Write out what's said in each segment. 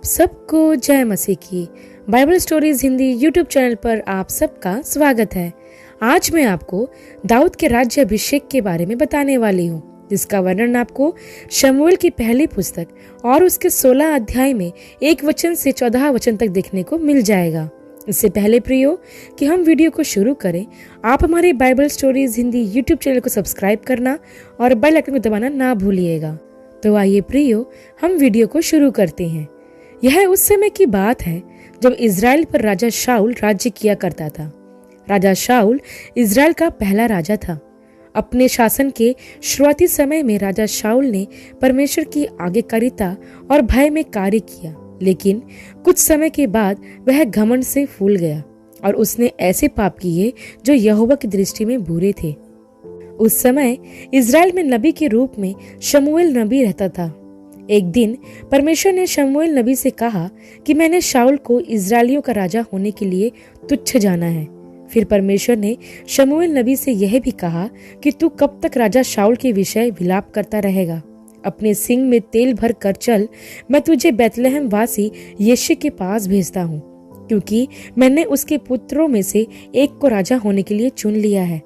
सबको जय मसीह की। Bible stories Hindi YouTube channel पर आप सबका स्वागत है। आज मैं आपको दाऊद के राज्य अभिषेक के बारे में बताने वाली हूँ, जिसका वर्णन आपको शमूएल की पहली पुस्तक और उसके 16 अध्याय में 1 वचन से 14 वचन तक देखने को मिल जाएगा। इससे पहले प्रियो कि हम वीडियो को शुरू करें, आप हमारे Bible stories Hindi YouTube channel को सब्सक्राइब करना और बेल आइकन को दबाना ना भूलिएगा। तो आइए प्रियो, हम वीडियो को शुरू करते हैं। यह उस समय की बात है जब इज़राइल पर राजा शाऊल राज्य किया करता था। राजा शाऊल इज़राइल का पहला राजा था। अपने शासन के शुरुआती समय में राजा शाऊल ने परमेश्वर की आज्ञाकारिता और भय में कार्य किया, लेकिन कुछ समय के बाद वह घमंड से फूल गया और उसने ऐसे पाप किए जो यहोवा की दृष्टि में बुरे थे। उस समय इज़राइल में नबी के रूप में शमूएल नबी रहता था। एक दिन परमेश्वर ने शमूएल नबी से कहा कि मैंने शाऊल को इज़राइलियों का राजा होने के लिए तुच्छ जाना है। फिर परमेश्वर ने शमूएल नबी से यह भी कहा कि तू कब तक राजा शाऊल के विषय विलाप करता रहेगा। अपने सिंग में तेल भर कर चल, मैं तुझे बैतलहम वासी यिशै के पास भेजता हूँ, क्योंकि मैंने उसके पुत्रों में से एक को राजा होने के लिए चुन लिया है।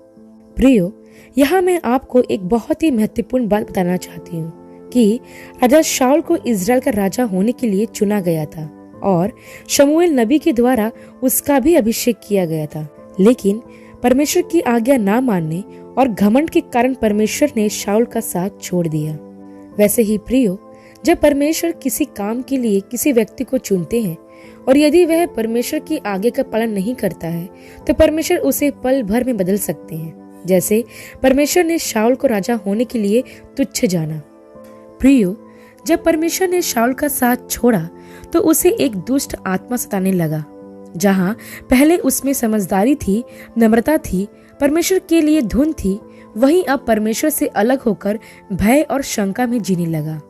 प्रियो, यहाँ मैं आपको एक बहुत ही महत्वपूर्ण बात बताना चाहती हूँ कि राजा शाऊल को इज़राइल का राजा होने के लिए चुना गया था और शमूएल नबी के द्वारा उसका भी अभिषेक किया गया था। लेकिन परमेश्वर की आज्ञा ना मानने और घमंड के कारण परमेश्वर ने शाऊल का साथ छोड़ दिया। वैसे ही प्रियो, जब परमेश्वर किसी काम के लिए किसी व्यक्ति को चुनते हैं और यदि वह परमेश्वर की आज्ञा का पालन नहीं करता है तो परमेश्वर उसे पल भर में बदल सकते हैं, जैसे परमेश्वर ने शाऊल को राजा होने के लिए तुच्छ जाना। प्रियो, जब परमेश्वर ने शाऊल का साथ छोड़ा तो उसे एक दुष्ट आत्मा सताने लगा। जहां पहले उसमें समझदारी थी, नम्रता थी, परमेश्वर के लिए धुन थी, वहीं अब परमेश्वर से अलग होकर भय और शंका में जीने लगा।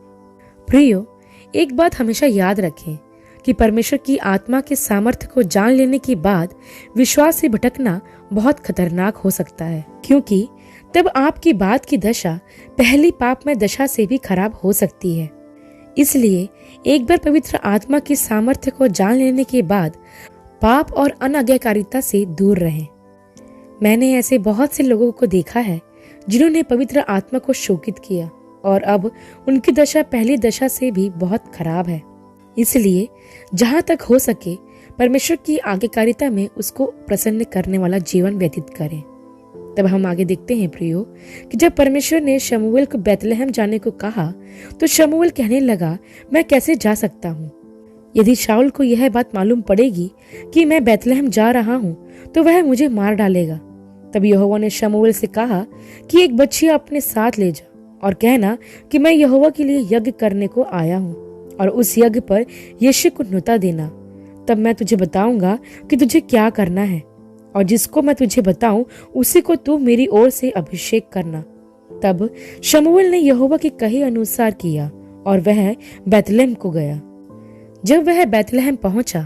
प्रियो, एक बात हमेशा याद रखें कि परमेश्वर की आत्मा के सामर्थ्य को जान लेने के बाद विश्वास से भटकना बहुत खतरनाक हो सकता है, क्योंकि तब आपकी बात की दशा पहली पापमय दशा से भी खराब हो सकती है। इसलिए एक बार पवित्र आत्मा की सामर्थ्य को जान लेने के बाद पाप और अनाज्ञाकारिता से दूर रहें। मैंने ऐसे बहुत से लोगों को देखा है जिन्होंने पवित्र आत्मा को शोकित किया और अब उनकी दशा पहली दशा से भी बहुत खराब है। इसलिए जहां तक हो सके परमेश्वर की आज्ञाकारिता में उसको प्रसन्न करने वाला जीवन व्यतीत करें। तब हम आगे देखते हैं प्रियो कि जब परमेश्वर ने शमूएल को बैतलहम जाने को कहा तो शमूएल कहने लगा, मैं कैसे जा सकता हूँ? यदि शाऊल को यह बात मालूम पड़ेगी कि मैं बैतलहम जा रहा हूँ तो वह मुझे मार डालेगा। तब यहोवा ने शमूएल से कहा कि एक बच्चिया अपने साथ ले जा और कहना कि मैं यहोवा के लिए यज्ञ करने को आया हूँ और उस यज्ञ पर यिशै को न्योता देना। तब मैं तुझे बताऊंगा कि तुझे क्या करना है और जिसको मैं तुझे बताऊं उसी को तू मेरी ओर से अभिषेक करना। तब शमूएल ने यहोवा के कहे अनुसार किया और वह बैतलहम को गया। जब वह बैतलहम पहुंचा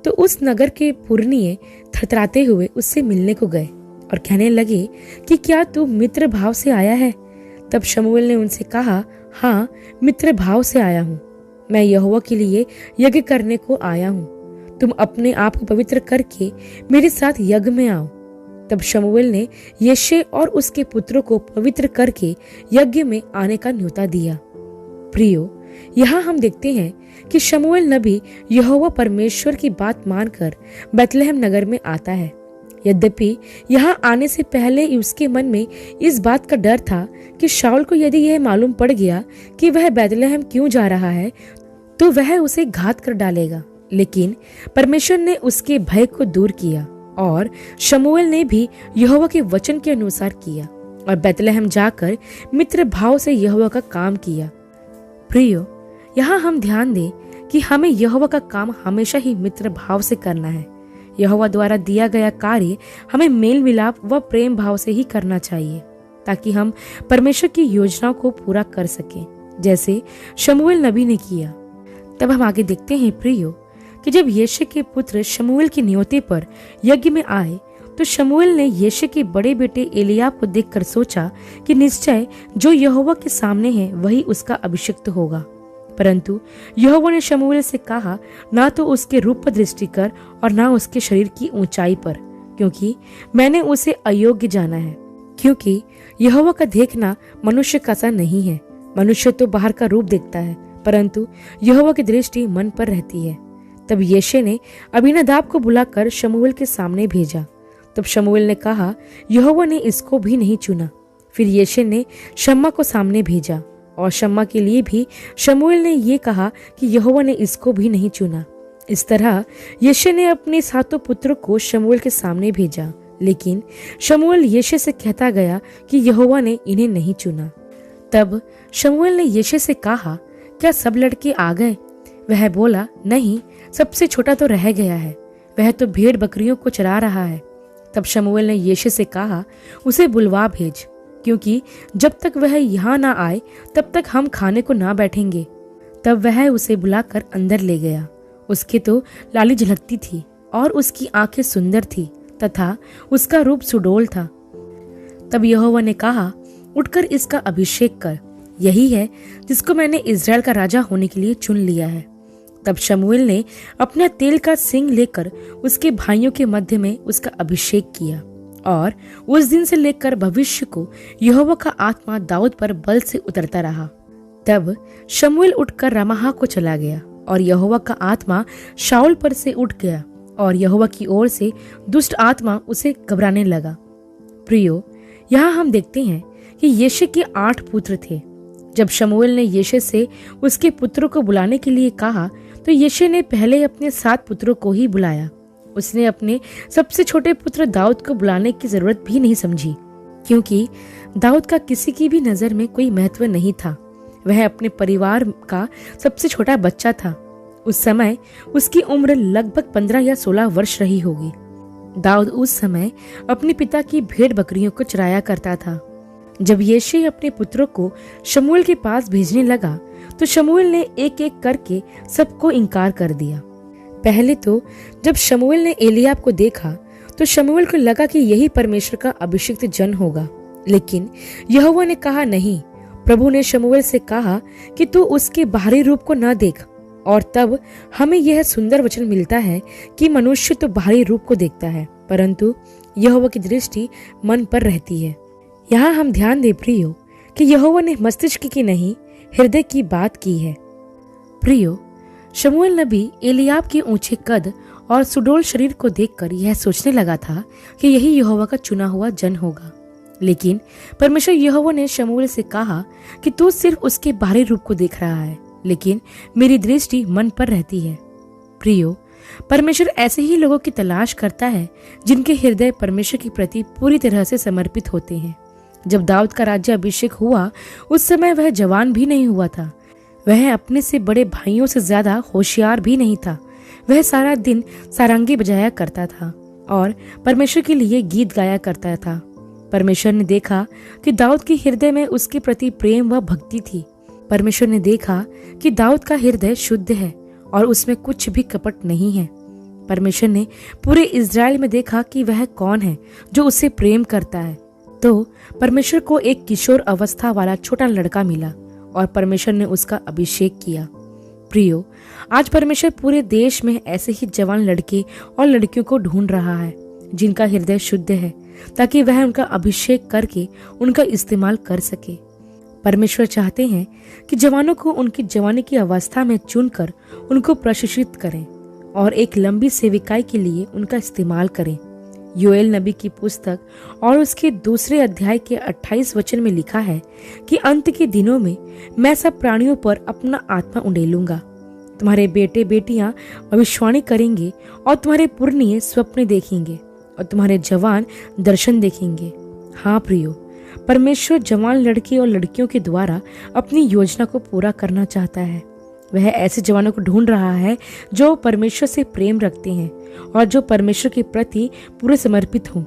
तो उस नगर के पुरनिये थरथराते हुए उससे मिलने को गए और कहने लगे कि क्या तू मित्र भाव से आया है? तब शमूएल ने उनसे कहा, हाँ, मित्र भाव से आया हूँ। मैं यहोवा के लिए यज्ञ करने को आया हूँ। तुम अपने आप को पवित्र करके मेरे साथ यज्ञ में आओ। तब शमूएल ने यिशै और उसके पुत्रों को पवित्र करके यज्ञ में आने का न्योता दिया। प्रियो, यहाँ हम देखते हैं कि शमूएल नबी यहोवा परमेश्वर की बात मानकर बैतलहम नगर में आता है। यद्यपि यहाँ आने से पहले उसके मन में इस बात का डर था कि शाऊल को यदि यह मालूम पड़ गया कि वह बैतलहम क्यों जा रहा है तो वह उसे घात कर डालेगा। लेकिन परमेश्वर ने उसके भय को दूर किया और शमूएल ने भी यहोवा के वचन के अनुसार किया और बैतलहम जाकर मित्र भाव से यहोवा का काम किया। प्रियो, यहाँ हम ध्यान दें कि हमें यहोवा का काम हमेशा ही मित्र भाव से करना है। यहोवा द्वारा दिया गया कार्य हमें मेल मिलाप व प्रेम भाव से ही करना चाहिए, ताकि हम परमेश्वर की योजनाओं को पूरा कर सकें, जैसे शमूएल नबी ने किया। तब हम आगे देखते हैं प्रियो कि जब यिशै के पुत्र शमूएल के न्योते पर यज्ञ में आए तो शमूएल ने यिशै के बड़े बेटे एलियाब को देखकर सोचा कि निश्चय जो यहोवा के सामने है वही उसका अभिषिक्त होगा। परंतु यहोवा ने शमूएल से कहा, ना तो उसके रूप पर दृष्टि कर और ना उसके शरीर की ऊंचाई पर, क्योंकि मैंने उसे अयोग्य जाना है। क्योंकि यहोवा का देखना मनुष्य का सा नहीं है। मनुष्य तो बाहर का रूप देखता है, परंतु यहोवा की दृष्टि मन पर रहती है। तब यिशै ने अबीनादाब को बुलाकर शमूएल के सामने भेजा। तब शमूएल ने कहा, यहोवा ने इसको भी नहीं चुना। फिर यिशै ने शम्मा को सामने भेजा और शम्मा के लिए भी शमूएल ने ये कहा कि यहोवा ने इसको भी नहीं चुना। इस तरह यिशै ने अपने 7 पुत्रों को शमूएल के सामने भेजा, लेकिन शमूएल यिशै से कहता गया कि यहोवा ने इन्हें नहीं चुना। तब शमूएल ने यिशै से कहा, क्या सब लड़के आ गए? वह बोला, नहीं, सबसे छोटा तो रह गया है, वह तो भेड़ बकरियों को चरा रहा है। तब शमूएल ने यिशै से कहा, उसे बुलवा भेज, क्योंकि जब तक वह यहाँ ना आए तब तक हम खाने को ना बैठेंगे। तब वह उसे बुलाकर अंदर ले गया। उसके तो लाली झलकती थी और उसकी आंखें सुंदर थी तथा उसका रूप सुडौल था। तब यहोवा ने कहा, उठकर इसका अभिषेक कर, यही है जिसको मैंने इज़राइल का राजा होने के लिए चुन लिया है। तब शमूएल ने अपने तेल का सिंग लेकर उसके भाइयों के मध्य में उसका अभिषेक किया, और उस दिन से लेकर भविष्य को यहोवा का आत्मा दाऊद पर बल से उतरता रहा। तब शमूएल उठकर रमाह को चला गया और यहोवा का आत्मा शाऊल पर से उठ गया और यहोवा की ओर से दुष्ट आत्मा उसे घबराने लगा। प्रियो, यहाँ हम देखते हैं कि यिशै के 8 पुत्र थे। जब शमूएल ने यिशै से उसके पुत्रों को बुलाने के लिए कहा तो यिशै ने पहले अपने 7 पुत्रों को ही बुलाया। उसने अपने सबसे छोटे पुत्र दाऊद को बुलाने की जरूरत भी नहीं समझी, क्योंकि दाऊद का किसी की भी नजर में कोई महत्व नहीं था। वह अपने परिवार का सबसे छोटा बच्चा था। उस समय उसकी उम्र लगभग 15 या 16 वर्ष रही होगी। दाऊद उस समय अपने पिता की भेड़ बकरियों को चराया करता था। जब यिशै अपने पुत्रों को शमूएल के पास भेजने लगा तो शमूएल ने एक एक करके सबको इनकार कर दिया। पहले तो जब शमूएल ने एलियाब को देखा तो शमूएल को लगा कि यही परमेश्वर का अभिषिक्त जन होगा, लेकिन यहोवा ने कहा नहीं। प्रभु ने शमूएल से कहा कि तू उसके बाहरी रूप को न देख। और तब हमें यह सुंदर वचन मिलता है कि मनुष्य तो बाहरी रूप को देखता है, परंतु यहोवा की दृष्टि मन पर रहती है। यहाँ हम ध्यान दें प्रियो कि यहोवा ने मस्तिष्क की नहीं, हृदय की बात की है। प्रियो, शमूएल नबी एलियाब के ऊंचे कद और सुडौल शरीर को देखकर यह सोचने लगा था कि यही यहोवा का चुना हुआ जन होगा। लेकिन परमेश्वर यहोवा ने शमूएल से कहा कि तू सिर्फ उसके बाहरी रूप को देख रहा है, लेकिन मेरी दृष्टि मन पर रहती है। प्रियो, परमेश्वर ऐसे ही लोगों की तलाश करता है जिनके हृदय परमेश्वर के प्रति पूरी तरह से समर्पित होते हैं। जब दाऊद का राज्य अभिषेक हुआ उस समय वह जवान भी नहीं हुआ था। वह अपने से बड़े भाइयों से ज्यादा होशियार भी नहीं था। वह सारा दिन सारंगी बजाया करता था और परमेश्वर के लिए गीत गाया करता था। परमेश्वर ने देखा कि दाऊद के हृदय में उसके प्रति प्रेम व भक्ति थी। परमेश्वर ने देखा कि दाऊद का हृदय शुद्ध है और उसमें कुछ भी कपट नहीं है। परमेश्वर ने पूरे इज़राइल में देखा कि वह कौन है जो उसे प्रेम करता है। तो परमेश्वर को एक किशोर अवस्था वाला छोटा लड़का मिला और परमेश्वर ने उसका अभिषेक किया। प्रियो, आज परमेश्वर पूरे देश में ऐसे ही जवान लड़के और लड़कियों को ढूंढ रहा है जिनका हृदय शुद्ध है, ताकि वह उनका अभिषेक करके उनका इस्तेमाल कर सके। परमेश्वर चाहते हैं कि जवानों को उनकी जवानी की अवस्था में चुनकर उनको प्रशिक्षित करें और एक लंबी सेविकाई के लिए उनका इस्तेमाल करें। योएल नबी की पुस्तक और उसके 2 अध्याय के 28 वचन में लिखा है कि अंत के दिनों में मैं सब प्राणियों पर अपना आत्मा उंडेलूंगा। तुम्हारे बेटे बेटियां भविष्यवाणी करेंगे और तुम्हारे पुरनिये स्वप्न देखेंगे और तुम्हारे जवान दर्शन देखेंगे। हाँ प्रियो, परमेश्वर जवान लड़के और लड़कियों के द्वारा अपनी योजना को पूरा करना चाहता है। वह ऐसे जवानों को ढूंढ रहा है जो परमेश्वर से प्रेम रखते हैं और जो परमेश्वर के प्रति पूरे समर्पित हों,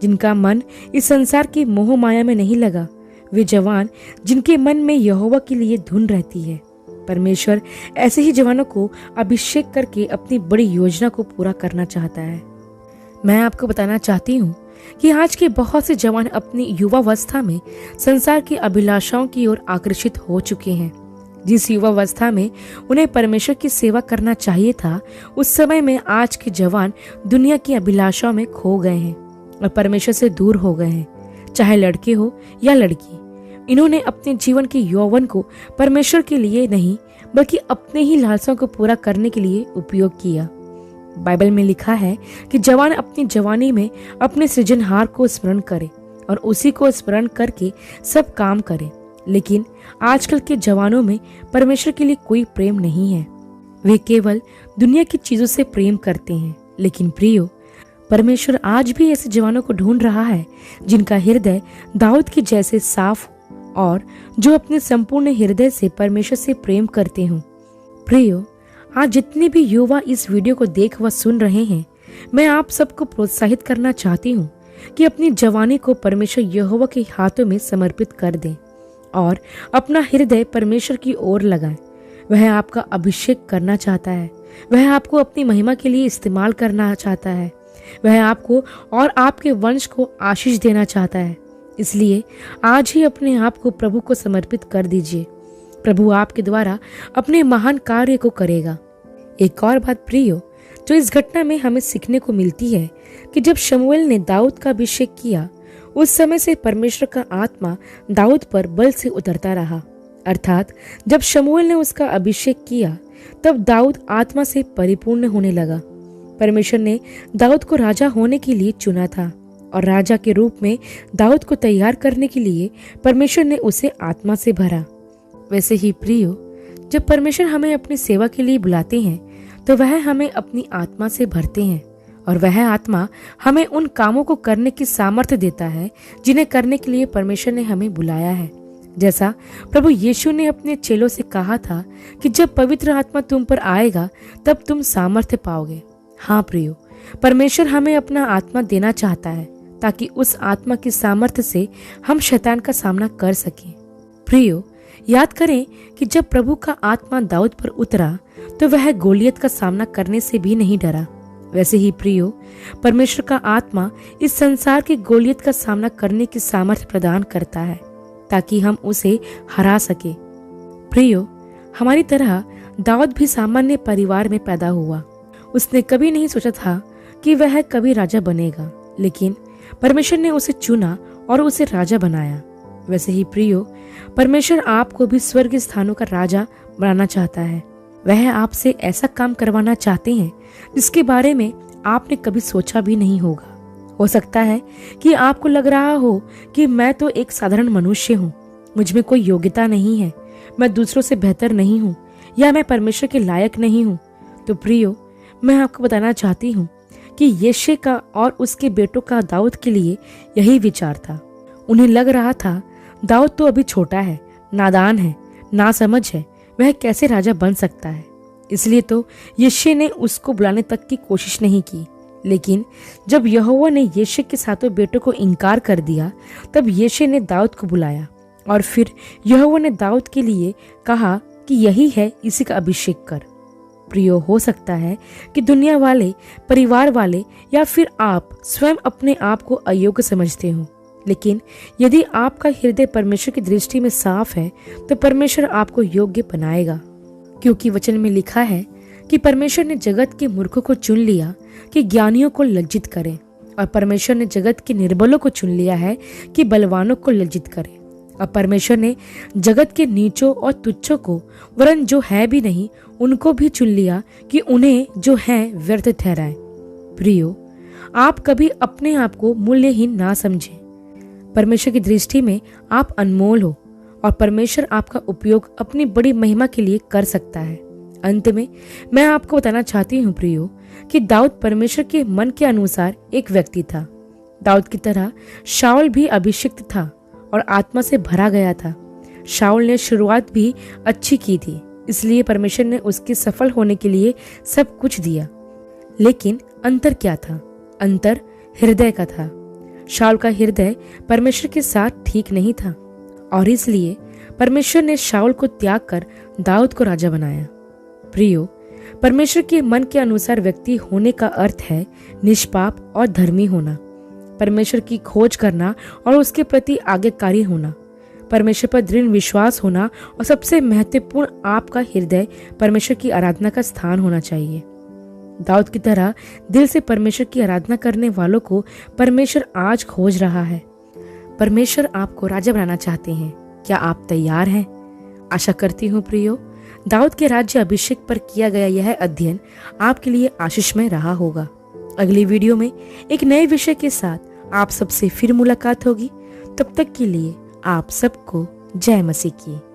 जिनका मन इस संसार की मोह माया में नहीं लगा। वे जवान जिनके मन में यहोवा के लिए धुन रहती है। परमेश्वर ऐसे ही जवानों को अभिषेक करके अपनी बड़ी योजना को पूरा करना चाहता है। मैं आपको बताना चाहती हूँ कि आज के बहुत से जवान अपनी युवावस्था में संसार की अभिलाषाओं की ओर आकर्षित हो चुके हैं, जिस युवावस्था में उन्हें परमेश्वर की सेवा करना चाहिए था, उस समय में आज के जवान दुनिया की अभिलाषाओं में खो गए हैं और परमेश्वर से दूर हो गए हैं। चाहे लड़के हो या लड़की, इन्होंने अपने जीवन के यौवन को परमेश्वर के लिए नहीं बल्कि अपने ही लालसाओं को पूरा करने के लिए उपयोग किया। बाइबल में लिखा है कि जवान अपनी जवानी में अपने सृजनहार को स्मरण करे और उसी को स्मरण करके सब काम करे। लेकिन आजकल के जवानों में परमेश्वर के लिए कोई प्रेम नहीं है। वे केवल दुनिया की चीजों से प्रेम करते हैं। लेकिन प्रियो, परमेश्वर आज भी ऐसे जवानों को ढूंढ रहा है जिनका हृदय दाऊद के जैसे साफ हो और जो अपने संपूर्ण हृदय से परमेश्वर से प्रेम करते हों। प्रियो, आज जितने भी युवा इस वीडियो को देख व सुन रहे हैं, मैं आप सबको प्रोत्साहित करना चाहती हूँ कि अपनी जवानी को परमेश्वर यहोवा के हाथों में समर्पित कर दें और अपना हृदय परमेश्वर की ओर लगाएं। वह आपका अभिषेक करना चाहता है, वह आपको अपनी महिमा के लिए इस्तेमाल करना चाहता है, वह आपको और आपके वंश को आशीष देना चाहता है। इसलिए आज ही अपने आप को प्रभु को समर्पित कर दीजिए। प्रभु आपके द्वारा अपने महान कार्य को करेगा। एक और बात प्रियो, जो इस घटना में हमें सीखने को मिलती है कि जब शमूएल ने दाऊद का अभिषेक किया, उस समय से परमेश्वर का आत्मा दाऊद पर बल से उतरता रहा। अर्थात जब शमूएल ने उसका अभिषेक किया, तब दाऊद आत्मा से परिपूर्ण होने लगा। परमेश्वर ने दाऊद को राजा होने के लिए चुना था और राजा के रूप में दाऊद को तैयार करने के लिए परमेश्वर ने उसे आत्मा से भरा। वैसे ही प्रियो, जब परमेश्वर हमें अपनी सेवा के लिए बुलाते हैं तो वह हमें अपनी आत्मा से भरते हैं और वह आत्मा हमें उन कामों को करने की सामर्थ्य देता है जिन्हें करने के लिए परमेश्वर ने हमें बुलाया है। जैसा प्रभु यीशु ने अपने चेलों से कहा था कि जब पवित्र आत्मा तुम पर आएगा तब तुम सामर्थ्य पाओगे। हाँ प्रियो, परमेश्वर हमें अपना आत्मा देना चाहता है ताकि उस आत्मा की सामर्थ्य से हम शैतान का सामना कर सकें। प्रियो, याद करें कि जब प्रभु का आत्मा दाऊद पर उतरा तो वह गोलियत का सामना करने से भी नहीं डरा। वैसे ही प्रियो, परमेश्वर का आत्मा इस संसार के गोलियत का सामना करने की सामर्थ्य प्रदान करता है ताकि हम उसे हरा सके। प्रियो, हमारी तरह दाऊद भी सामान्य परिवार में पैदा हुआ। उसने कभी नहीं सोचा था कि वह कभी राजा बनेगा, लेकिन परमेश्वर ने उसे चुना और उसे राजा बनाया। वैसे ही प्रियो, परमेश्वर आपको भी स्वर्ग स्थानों का राजा बनाना चाहता है। वह आपसे ऐसा काम करवाना चाहते हैं जिसके बारे में आपने कभी सोचा भी नहीं होगा। हो सकता है कि आपको लग रहा हो कि मैं तो एक साधारण मनुष्य हूँ, मुझ में कोई योग्यता नहीं है, मैं दूसरों से बेहतर नहीं हूँ या मैं परमेश्वर के लायक नहीं हूँ। तो प्रियो, मैं आपको बताना चाहती हूँ कि यिशै का और उसके बेटों का दाऊद के लिए यही विचार था। उन्हें लग रहा था दाऊद तो अभी छोटा है, नादान है, नासमझ है, वह कैसे राजा बन सकता है। इसलिए तो यिशै ने उसको बुलाने तक की कोशिश नहीं की। लेकिन जब यहोवा ने यिशै के सातों बेटों को इनकार कर दिया, तब यिशै ने दाऊद को बुलाया और फिर यहोवा ने दाऊद के लिए कहा कि यही है, इसी का अभिषेक कर। प्रियो, हो सकता है कि दुनिया वाले, परिवार वाले या फिर आप स्वयं अपने आप को अयोग्य समझते हो, लेकिन यदि आपका हृदय परमेश्वर की दृष्टि में साफ है तो परमेश्वर आपको योग्य बनाएगा। क्योंकि वचन में लिखा है कि परमेश्वर ने जगत के मूर्खों को चुन लिया कि ज्ञानियों को लज्जित करें, और परमेश्वर ने जगत के निर्बलों को चुन लिया है कि बलवानों को लज्जित करें। और परमेश्वर ने जगत के नीचों और तुच्छों को, वरन जो है भी नहीं, उनको भी चुन लिया कि उन्हें जो है व्यर्थ ठहराए। प्रियो, आप कभी अपने आप को मूल्यहीन ना समझें। परमेश्वर की दृष्टि में आप अनमोल हो और परमेश्वर आपका उपयोग अपनी बड़ी महिमा के लिए कर सकता है। अंत में मैं आपको बताना चाहती हूँ प्रियो, कि दाऊद परमेश्वर के मन के अनुसार एक व्यक्ति था। दाऊद की तरह शाऊल भी अभिषिक्त था और आत्मा से भरा गया था। शाऊल ने शुरुआत भी अच्छी की थी, इसलिए परमेश्वर ने उसके सफल होने के लिए सब कुछ दिया। लेकिन अंतर क्या था? अंतर हृदय का था। शाऊल का हृदय परमेश्वर के साथ ठीक नहीं था और इसलिए परमेश्वर ने शाऊल को त्याग कर दाऊद को राजा बनाया। प्रियो, परमेश्वर के मन के अनुसार व्यक्ति होने का अर्थ है निष्पाप और धर्मी होना, परमेश्वर की खोज करना और उसके प्रति आज्ञाकारी होना, परमेश्वर पर दृढ़ विश्वास होना और सबसे महत्वपूर्ण आपका हृदय परमेश्वर की आराधना का स्थान होना चाहिए। दाऊद की तरह दिल से परमेश्वर की आराधना करने वालों को परमेश्वर आज खोज रहा है। परमेश्वर आपको राजा बनाना चाहते हैं। क्या आप तैयार हैं? आशा करती हूँ प्रियो, दाऊद के राज्य अभिषेक पर किया गया यह अध्ययन आपके लिए आशीषमय रहा होगा। अगली वीडियो में एक नए विषय के साथ आप सबसे फिर मुलाकात होगी। तब तक के लिए आप सबको जय मसीह की।